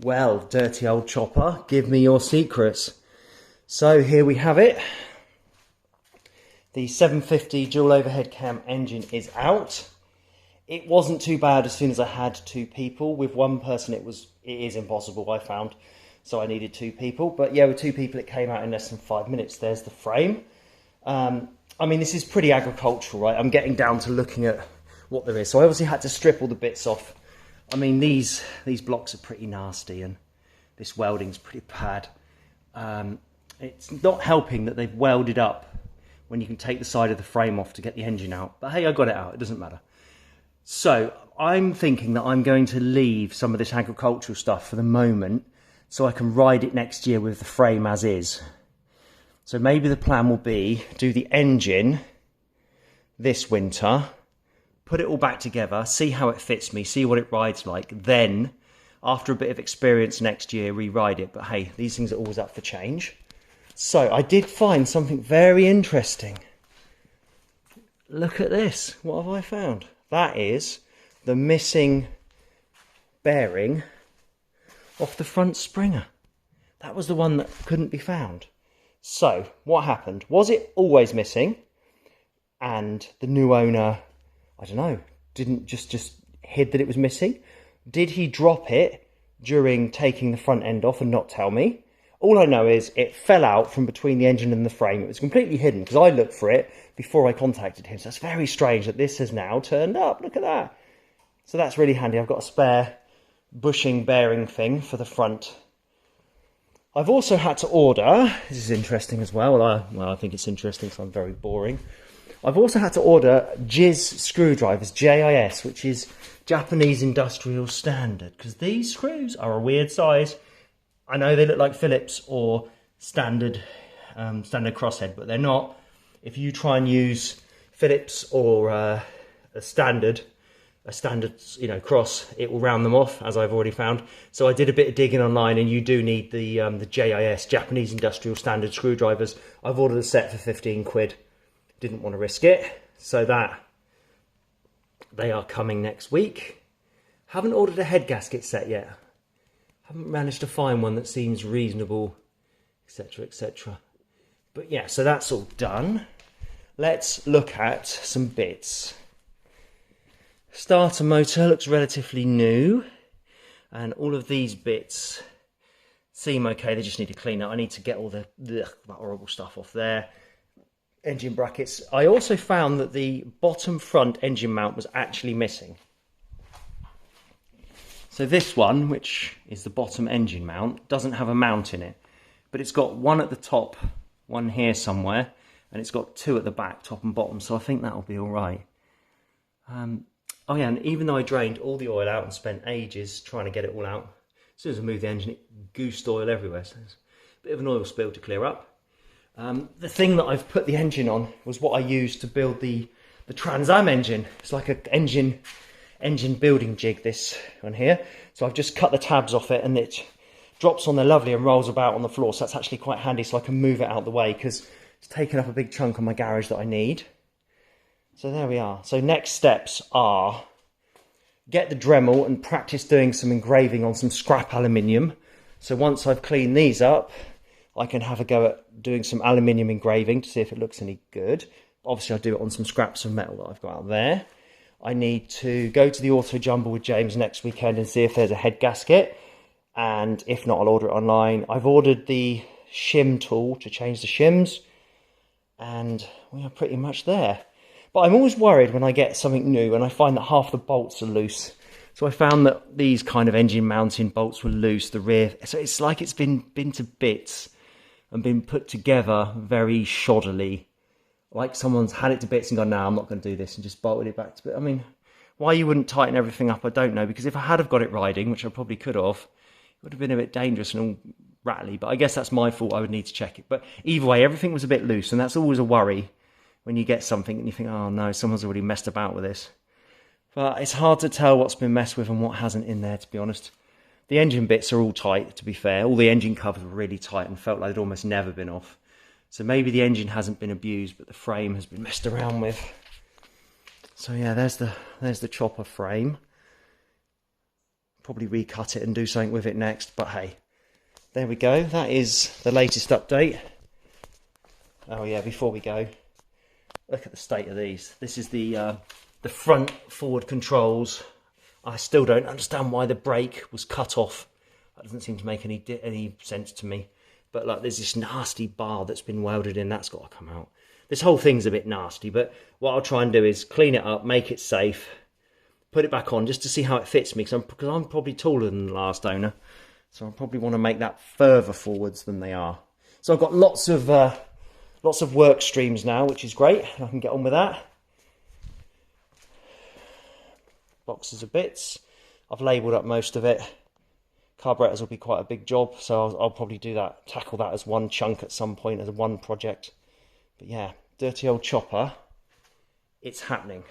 Well, dirty old chopper, give me your secrets. So here we have it. The 750 dual overhead cam engine is out. It wasn't too bad as soon as I had two people. With one person it is impossible, I found. So I needed two people. But yeah, with two people it came out in less than 5 minutes. There's the frame. I mean, this is pretty agricultural, right? I'm getting down to looking at what there is. So I obviously had to strip all the bits off. I mean, these blocks are pretty nasty and this welding's pretty bad. It's not helping that they've welded up when you can take the side of the frame off to get the engine out. But hey, I got it out, it doesn't matter. So I'm thinking that I'm going to leave some of this agricultural stuff for the moment so I can ride it next year with the frame as is. So maybe the plan will be do the engine this winter, put it all back together, see how it fits me, see what it rides like. Then, after a bit of experience next year, re-ride it. But hey, these things are always up for change. So I did find something very interesting. Look at this. What have I found? That is the missing bearing off the front springer. That was the one that couldn't be found. So what happened? Was it always missing? And the new owner, I don't know, didn't just hid that it was missing? Did he drop it during taking the front end off and not tell me? All I know is it fell out from between the engine and the frame. It was completely hidden because I looked for it before I contacted him. So that's very strange that this has now turned up. Look at that. So that's really handy. I've got a spare bushing bearing thing for the front. I've also had to order, this is interesting as well, I think it's interesting because I'm very boring. I've also had to order JIS screwdrivers, JIS, which is Japanese Industrial Standard, because these screws are a weird size. I know they look like Phillips or standard crosshead, but they're not. If you try and use Phillips or a standard cross, it will round them off, as I've already found. So I did a bit of digging online, and you do need the JIS, Japanese Industrial Standard screwdrivers. I've ordered a set for 15 quid. Didn't want to risk it, so that they are coming next week. Haven't ordered a head gasket set yet. Haven't managed to find one that seems reasonable, etc, etc. But yeah, so that's all done. Let's look at some bits. Starter motor looks relatively new, and all of these bits seem okay. They just need to clean up. I need to get all that horrible stuff off there. Engine brackets. I also found that the bottom front engine mount was actually missing. So this one, which is the bottom engine mount, doesn't have a mount in it, but it's got one at the top, one here somewhere, and it's got two at the back, top and bottom, so I think that'll be all right. Oh yeah, and even though I drained all the oil out and spent ages trying to get it all out, as soon as I moved the engine, it goosed oil everywhere, so there's a bit of an oil spill to clear up. The thing that I've put the engine on was what I used to build the Trans Am engine. It's like an engine building jig, this one here. So I've just cut the tabs off it, and it drops on there lovely and rolls about on the floor. So that's actually quite handy, so I can move it out the way because it's taken up a big chunk of my garage that I need. So there we are. So next steps are get the Dremel and practice doing some engraving on some scrap aluminium. So once I've cleaned these up, I can have a go at doing some aluminium engraving to see if it looks any good. Obviously I'll do it on some scraps of metal that I've got out there. I need to go to the Auto Jumble with James next weekend and see if there's a head gasket. And if not, I'll order it online. I've ordered the shim tool to change the shims. And we are pretty much there. But I'm always worried when I get something new and I find that half the bolts are loose. So I found that these kind of engine mounting bolts were loose, the rear. So it's like it's been to bits and been put together very shoddily. Like someone's had it to bits and gone, no, I'm not going to do this, and just bolted it back to bits. I mean, why you wouldn't tighten everything up, I don't know. Because if I had have got it riding, which I probably could have, it would have been a bit dangerous and all rattly. But I guess that's my fault, I would need to check it. But either way, everything was a bit loose, and that's always a worry when you get something and you think, oh no, someone's already messed about with this. But it's hard to tell what's been messed with and what hasn't in there, to be honest. The engine bits are all tight, to be fair. All the engine covers were really tight and felt like they'd almost never been off. So maybe the engine hasn't been abused, but the frame has been messed around with. So yeah, there's the chopper frame. Probably recut it and do something with it next, but hey, there we go. That is the latest update. Oh yeah, before we go, look at the state of these. This is the front forward controls. I still don't understand why the brake was cut off. That doesn't seem to make any sense to me. But like, there's this nasty bar that's been welded in. That's got to come out. This whole thing's a bit nasty, but what I'll try and do is clean it up, make it safe, put it back on just to see how it fits me, because I'm probably taller than the last owner, so I probably want to make that further forwards than they are. So I've got lots of work streams now, which is great. I can get on with that. Boxes of bits. I've labelled up most of it. Carburetors will be quite a big job, so I'll probably do that, tackle that as one chunk at some point, as one project. But yeah, dirty old chopper, it's happening.